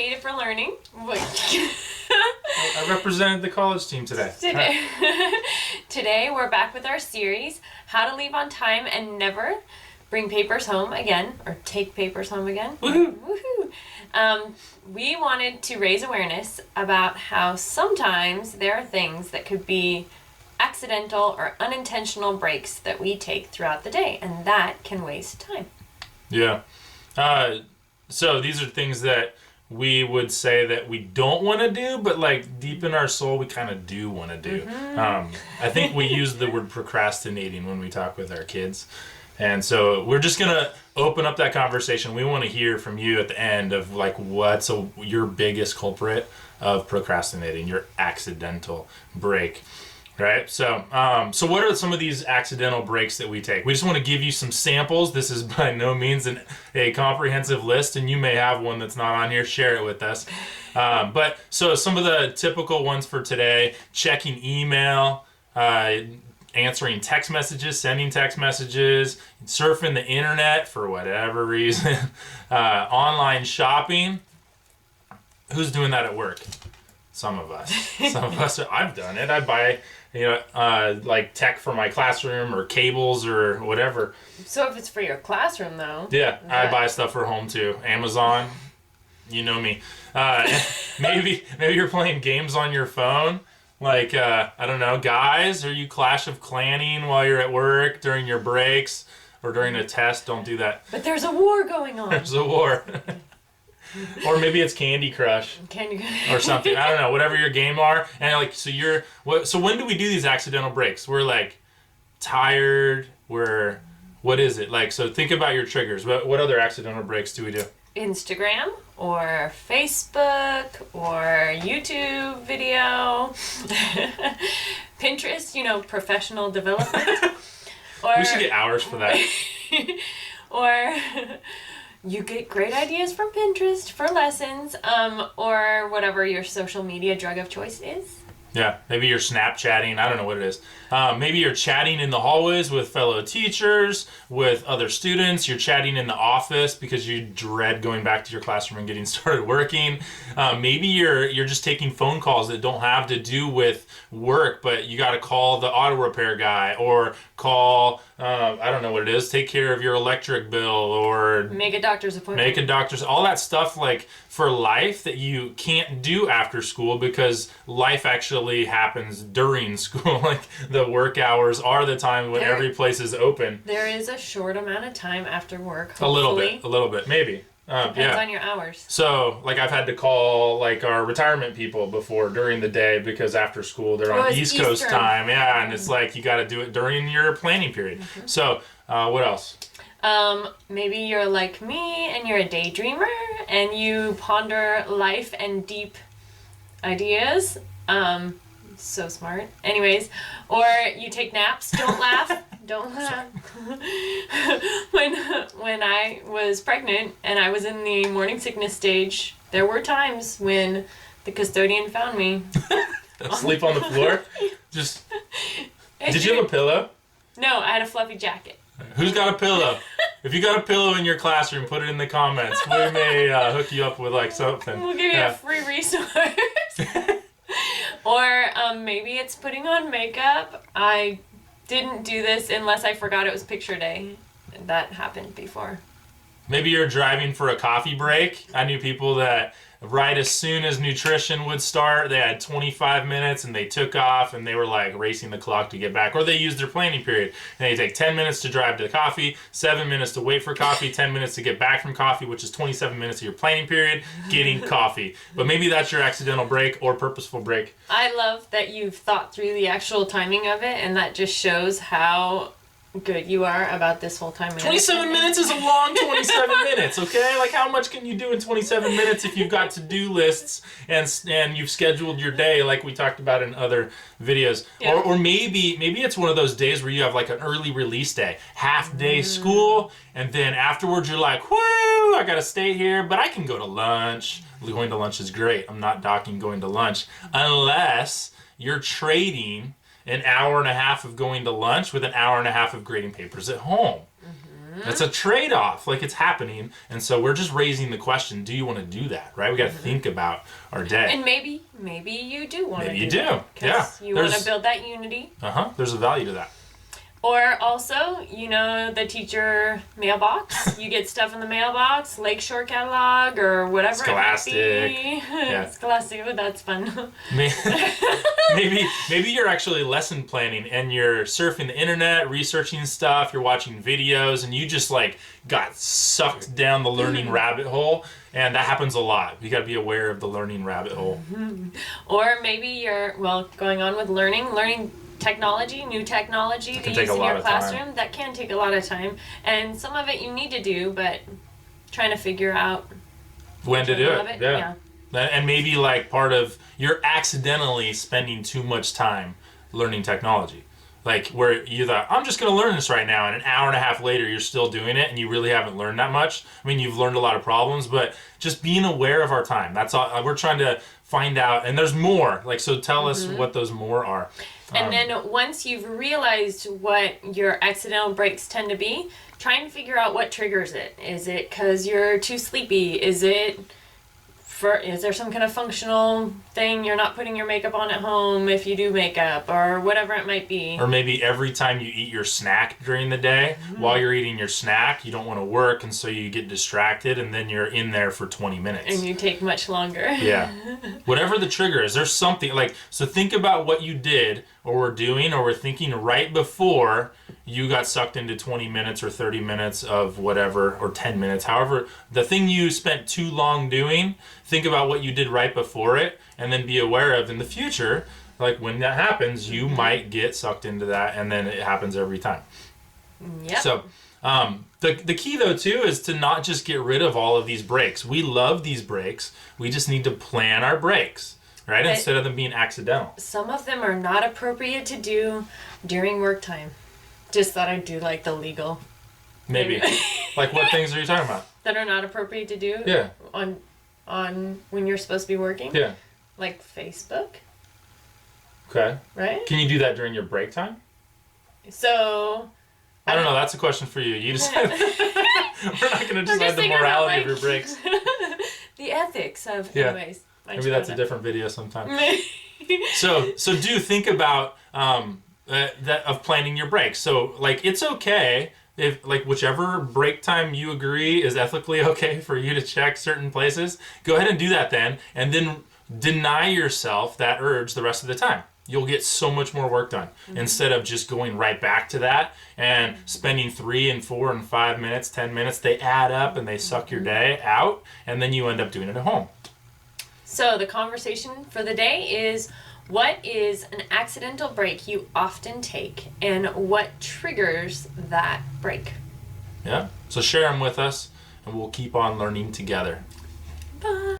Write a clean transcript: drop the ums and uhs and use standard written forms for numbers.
Creative for Learning. I represented the college team today. Today we're back with our series, How to Leave on Time and Never Bring Papers Home Again, or Take Papers Home Again. Woohoo! Woohoo! We wanted to raise awareness about how sometimes there are things that could be accidental or unintentional breaks that we take throughout the day, and that can waste time. Yeah. So these are things that we would say that we don't want to do, but like deep in our soul, we kind of do want to do. Mm-hmm. I think we use the word procrastinating when we talk with our kids. And so we're just going to open up that conversation. We want to hear from you at the end of like what's your biggest culprit of procrastinating, your accidental break. Right? So what are some of these accidental breaks that we take? We just want to give you some samples. This is by no means a comprehensive list, and you may have one that's not on here. Share it with us. But so some of the typical ones for today: checking email, answering text messages, sending text messages, surfing the internet for whatever reason, online shopping. Who's doing that at work? Some of us. I've done it. I buy, like tech for my classroom or cables or whatever. So if it's for your classroom, though. Yeah, I buy stuff for home too. Amazon, you know me. Maybe you're playing games on your phone. Like, I don't know, guys, are you Clash of Clanning while you're at work during your breaks or during a test? Don't do that. But there's a war going on. There's a war. Or maybe it's Candy Crush. Or something. I don't know. Whatever your game are. And like, so when do we do these accidental breaks? We're like tired. What is it? Like, so think about your triggers. What other accidental breaks do we do? Instagram or Facebook or YouTube video. Pinterest, professional development. We should get hours for that. Or you get great ideas from Pinterest for lessons, or whatever your social media drug of choice is. Yeah, maybe you're Snapchatting. I don't know what it is. Maybe you're chatting in the hallways with fellow teachers, with other students. You're chatting in the office because you dread going back to your classroom and getting started working. Maybe you're just taking phone calls that don't have to do with work, but you got to call the auto repair guy or call, I don't know what it is, take care of your electric bill or make a doctor's appointment. All that stuff like for life that you can't do after school because life actually happens during school. Like the work hours are the time when every place is open. There is a short amount of time after work, hopefully. A little bit, maybe. Depends on your hours. So, like, I've had to call, like, our retirement people before during the day because after school they're on East Coast time. Yeah, and it's like you got to do it during your planning period. Mm-hmm. So, what else? Maybe you're like me and you're a daydreamer and you ponder life and deep ideas. So smart. Anyways, or you take naps. Don't laugh. Don't laugh. When I was pregnant and I was in the morning sickness stage, there were times when the custodian found me. Sleep on the floor? Did you have a pillow? No, I had a fluffy jacket. Who's got a pillow? If you got a pillow in your classroom, put it in the comments. We may hook you up with like something. We'll give you a free resource. Or maybe it's putting on makeup. I didn't do this unless I forgot it was picture day. That happened before. Maybe you're driving for a coffee break. I knew people that right as soon as nutrition would start, they had 25 minutes and they took off and they were like racing the clock to get back. Or they used their planning period. And they take 10 minutes to drive to coffee, 7 minutes to wait for coffee, 10 minutes to get back from coffee, which is 27 minutes of your planning period, getting coffee. But maybe that's your accidental break or purposeful break. I love that you've thought through the actual timing of it, and that just shows how good you are about this whole time. 27 minutes is a long 27 minutes, okay? Like, how much can you do in 27 minutes if you've got to-do lists and you've scheduled your day like we talked about in other videos? Yeah. Or maybe it's one of those days where you have like an early release day, half-day school, and then afterwards you're like, whoo, I gotta stay here, but I can go to lunch. Going to lunch is great. I'm not docking going to lunch unless you're trading an hour and a half of going to lunch with an hour and a half of grading papers at home. That's a trade-off. Like, it's happening. And so we're just raising the question, do you want to do that, right? We got to think about our day. And maybe you do want to Maybe you do do. that, 'cause Yeah. you want to build that unity. There's a value to that. Or also, the teacher mailbox. You get stuff in the mailbox, Lakeshore catalog or whatever Scholastic. it might be. Yeah. Scholastic, but that's fun. Maybe you're actually lesson planning and you're surfing the internet, researching stuff, you're watching videos, and you just like got sucked down the learning rabbit hole. And that happens a lot. You got to be aware of the learning rabbit hole. Or maybe you're, going on with learning technology, new technology to use in your classroom. That can take a lot of time. And some of it you need to do, but trying to figure out when to do it. Yeah. And maybe like part of, you're accidentally spending too much time learning technology. Like where you thought, I'm just going to learn this right now, and an hour and a half later you're still doing it and you really haven't learned that much. I mean, you've learned a lot of problems, but just being aware of our time. That's all. We're trying to find out, and there's more. Like, so tell us what those more are. And then once you've realized what your accidental breaks tend to be, try and figure out what triggers it. Is it because you're too sleepy? Is there some kind of functional thing you're not putting your makeup on at home if you do makeup, or whatever it might be? Or maybe every time you eat your snack during the day, while you're eating your snack, you don't want to work, and so you get distracted, and then you're in there for 20 minutes. And you take much longer. Yeah. Whatever the trigger is, there's something, like, so think about what you did, or were doing, or were thinking right before you got sucked into 20 minutes or 30 minutes of whatever, or 10 minutes, however, the thing you spent too long doing, think about what you did right before it, and then be aware of in the future, like when that happens, you might get sucked into that, and then it happens every time. Yep. So, the key though too is to not just get rid of all of these breaks. We love these breaks. We just need to plan our breaks, right? Instead of them being accidental. Some of them are not appropriate to do during work time. Just thought I'd do like the legal. Maybe. Like what things are you talking about? That are not appropriate to do? Yeah. On when you're supposed to be working? Yeah. Like Facebook? Okay. Right? Can you do that during your break time? So... I don't know. That's a question for you. You decide. We're not going to decide the morality of your breaks. The ethics of... Yeah. Anyways. Maybe that's a different video sometime. So do think about that of planning your breaks. So like it's okay if like whichever break time you agree is ethically okay for you to check certain places, go ahead and do that then, and then deny yourself that urge the rest of the time. You'll get so much more work done instead of just going right back to that and spending 3 and 4 and 5 minutes, 10 minutes. They add up and they suck your day out, and then you end up doing it at home. So the conversation for the day is, what is an accidental break you often take, and what triggers that break? Yeah. So share them with us, and we'll keep on learning together. Bye.